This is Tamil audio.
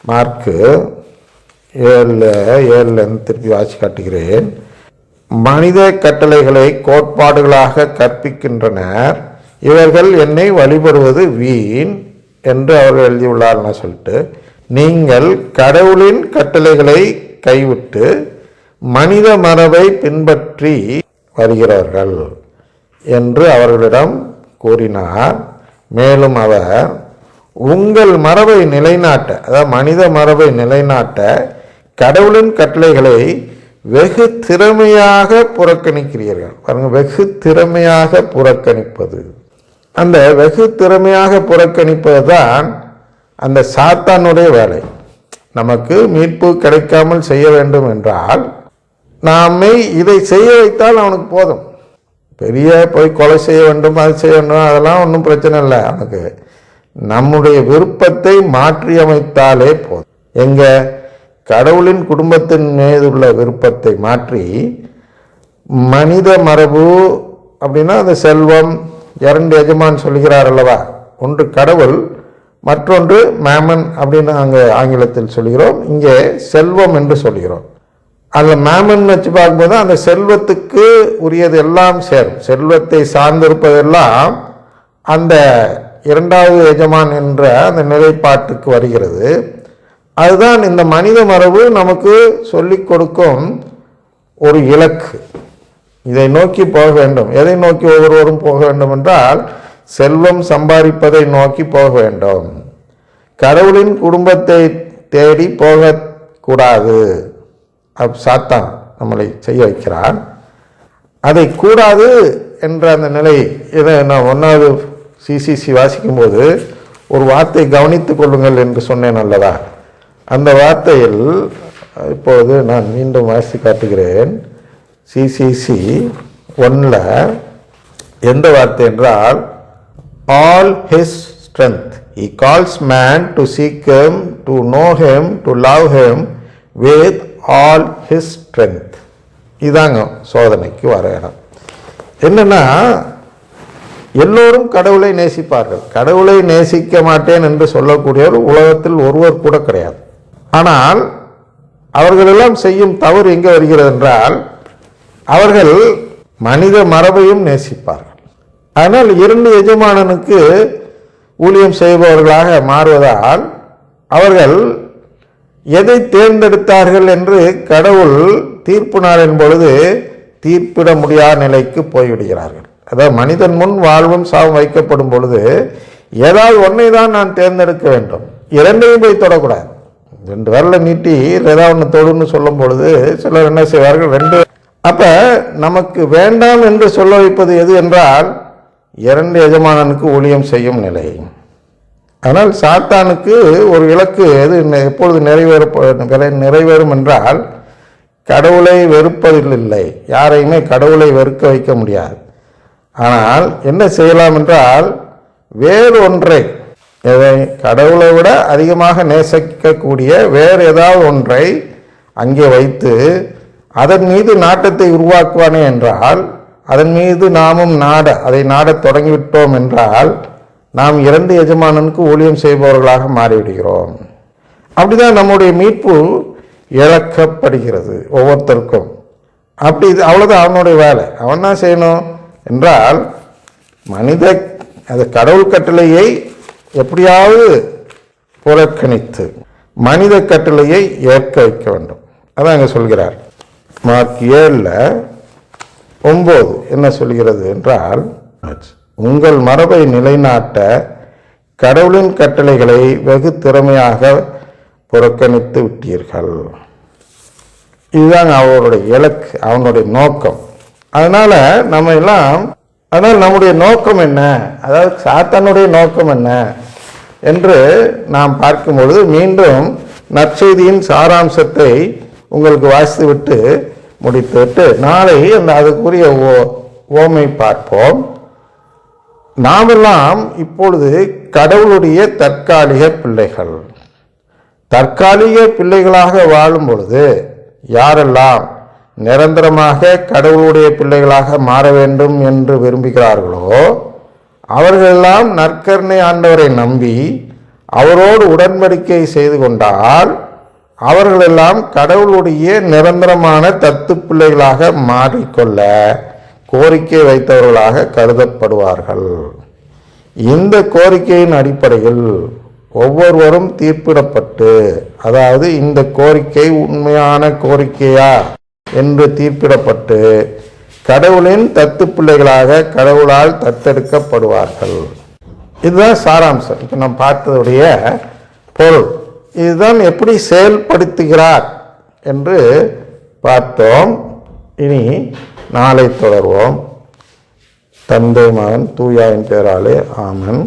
மார்க்கு 7:7 திருப்பி வாசி காட்டுகிறேன். மனித கட்டளைகளை கோட்பாடுகளாக கற்பிக்கின்றனர், இவர்கள் என்னை வழிபடுவது வீண் என்று அவர்கள் எழுதியுள்ளார்னு சொல்லிட்டு, நீங்கள் கடவுளின் கட்டளைகளை கைவிட்டு மனித மரபை பின்பற்றி வருகிறார்கள் என்று அவர்களிடம் கூறினார். மேலும் அவர், உங்கள் மரபை நிலைநாட்ட, அதாவது மனித மரபை நிலைநாட்ட கடவுளின் கட்டளைகளை வெகு திறமையாக புறக்கணிக்கிறீர்கள். பாருங்க, வெகு திறமையாக புறக்கணிப்பது. அந்த வெகு திறமையாக புறக்கணிப்பது தான் அந்த சாத்தானுடைய வேலை. நமக்கு மீட்பு கிடைக்காமல் செய்ய வேண்டும் என்றால் நாமே இதை செய்ய வைத்தால் அவனுக்கு போதும். பெரிய போய் கொலை செய்ய வேண்டும், அது செய்ய வேண்டும், அதெல்லாம் ஒன்றும் பிரச்சனை இல்லை. அவனுக்கு நம்முடைய விருப்பத்தை மாற்றியமைத்தாலே போதும். எங்க கடவுளின் குடும்பத்தின் மீதுள்ள விருப்பத்தை மாற்றி மனித மரபு அப்படின்னா அந்த செல்வம், 2 எஜமான் சொல்கிறார் அல்லவா, ஒன்று கடவுள், மற்றொன்று மேமன் அப்படின்னு அங்கே ஆங்கிலத்தில் சொல்கிறோம், இங்கே செல்வம் என்று சொல்கிறோம். அதில் மேமன் வச்சு பார்க்கும்போது அந்த செல்வத்துக்கு உரியது எல்லாம் சேரும். செல்வத்தை சார்ந்திருப்பதெல்லாம் அந்த 2வது எஜமான் என்ற அந்த நிலைப்பாட்டுக்கு வருகிறது. அதுதான் இந்த மனித மரபு நமக்கு சொல்லிக் கொடுக்கும் ஒரு இலக்கு. இதை நோக்கி போக வேண்டும். எதை நோக்கி ஒவ்வொருவரும் போக வேண்டும் என்றால் செல்வம் சம்பாதிப்பதை நோக்கி போக வேண்டும். கடவுளின் குடும்பத்தை தேடி போகக்கூடாது. சாத்தான் நம்மளை செய்ய வைக்கிறான். அதை கூடாது என்ற அந்த நிலை. இதை நான் 1வது சிசிசி வாசிக்கும்போது ஒரு வார்த்தை கவனித்துக் கொள்ளுங்கள் என்று சொன்னேன் அல்லவா, அந்த வார்த்தையில் இப்போது நான் மீண்டும் வாசி காட்டுகிறேன். சிசிசி 1ல் எந்த வார்த்தை என்றால், all his strength he calls man to seek him, to know him, to love him with all his strength. இதாங்க சோதனைக்கு வர இடம். என்னன்னா, எல்லோரும் கடவுளை நேசிப்பார்கள். கடவுளை நேசிக்க மாட்டேன் என்று சொல்லக்கூடியவர் உலகத்தில் ஒருவர் கூட கிடையாது. ஆனால் அவர்களெல்லாம் செய்யும் தவறு எங்கே வருகிறது என்றால், அவர்கள் மனித மரபையும் நேசிப்பார்கள். ஆனால் 2 எஜமானனுக்கு ஊழியம் செய்பவர்களாக மாறுவதால் அவர்கள் எதை தேர்ந்தெடுத்தார்கள் என்று கடவுள் தீர்ப்பு நாளின் பொழுது தீர்ப்பிட முடியாத நிலைக்கு போய்விடுகிறார்கள். அதாவது மனிதன் முன் வாழ்வும் சாவும் வைக்கப்படும் பொழுது ஏதாவது ஒன்றை தான் நான் தேர்ந்தெடுக்க வேண்டும், 2ஐயும் போய் தொடக்கூடாது. 2 விரலை நீட்டி ஏதாவது ஒன்று தொடுன்னு சொல்லும் பொழுது சிலர் என்ன செய்வார்கள், 2. அப்ப நமக்கு வேண்டாம் என்று சொல்ல வைப்பது எது என்றால் 2 எஜமானனுக்கு ஊழியம் செய்யும் நிலை. ஆனால் சாத்தானுக்கு ஒரு இலக்கு எது எப்பொழுது நிறைவேறும் என்றால், கடவுளை வெறுப்பதில்லை. யாரையுமே கடவுளை வெறுக்க வைக்க முடியாது. ஆனால் என்ன செய்யலாம் என்றால், வேறு ஒன்றை, கடவுளை விட அதிகமாக நேசிக்கக்கூடிய வேறு ஏதாவது ஒன்றை அங்கே வைத்து அதன் மீது நாட்டத்தை உருவாக்குவானே என்றால், அதன் மீது நாமும் அதை நாடத் தொடங்கிவிட்டோம் என்றால் நாம் 2 எஜமானனுக்கு ஊழியம் செய்பவர்களாக மாறிவிடுகிறோம். அப்படிதான் நம்முடைய மீட்பு இழக்கப்படுகிறது ஒவ்வொருத்தருக்கும். அப்படி அவ்வளோதான் அவனுடைய வேலை. அவன் தான் செய்யணும் என்றால், அது கடவுள் கட்டளையை எப்படியாவது புறக்கணித்து மனித கட்டளையை ஏற்க வைக்க வேண்டும். அதான் அங்கே சொல்கிறார். மார்க் 7:9 என்ன சொல்கிறது என்றால், உங்கள் மரபை நிலைநாட்ட கடவுளின் கட்டளைகளை வெகு திறமையாக புறக்கணித்து விட்டீர்கள். இதுதான் அவருடைய இலக்கு, அவனுடைய நோக்கம். அதனால நம்முடைய நோக்கம் என்ன, அதாவது சாத்தானுடைய நோக்கம் என்ன என்று நாம் பார்க்கும்பொழுது மீண்டும் நற்செய்தியின் சாராம்சத்தை உங்களுக்கு வாசித்துவிட்டு முடித்துவிட்டு நாளை அதுக்குரிய ஓமை பார்ப்போம். நாமெல்லாம் இப்பொழுது கடவுளுடைய தற்காலிக பிள்ளைகள். தற்காலிக பிள்ளைகளாக வாழும் பொழுது யாரெல்லாம் நிரந்தரமாக கடவுளுடைய பிள்ளைகளாக மாற வேண்டும் என்று விரும்புகிறார்களோ அவர்களெல்லாம் நற்கருணை ஆண்டவரை நம்பி அவரோடு உடன்படிக்கை செய்து கொண்டால் அவர்களெல்லாம் கடவுளுடைய நிரந்தரமான தத்து பிள்ளைகளாக மாறிக்கொள்ள கோரிக்கை வைத்தவர்களாக கருதப்படுவார்கள். இந்த கோரிக்கையின் அடிப்படையில் ஒவ்வொருவரும் தீர்ப்பிடப்பட்டு, அதாவது இந்த கோரிக்கை உண்மையான கோரிக்கையா என்று தீர்ப்பிடப்பட்டு கடவுளின் தத்து பிள்ளைகளாக கடவுளால் தத்தெடுக்கப்படுவார்கள். இதுதான் சாராம்சம். இப்போ நாம் பார்த்ததுடைய பொருள். இதுதான் எப்படி செயல்படுத்துகிறார் என்று பார்த்தோம். இனி நாளை தொடர்வோம். தந்தை மகன் தூயாவின் பேராலே ஆமென்.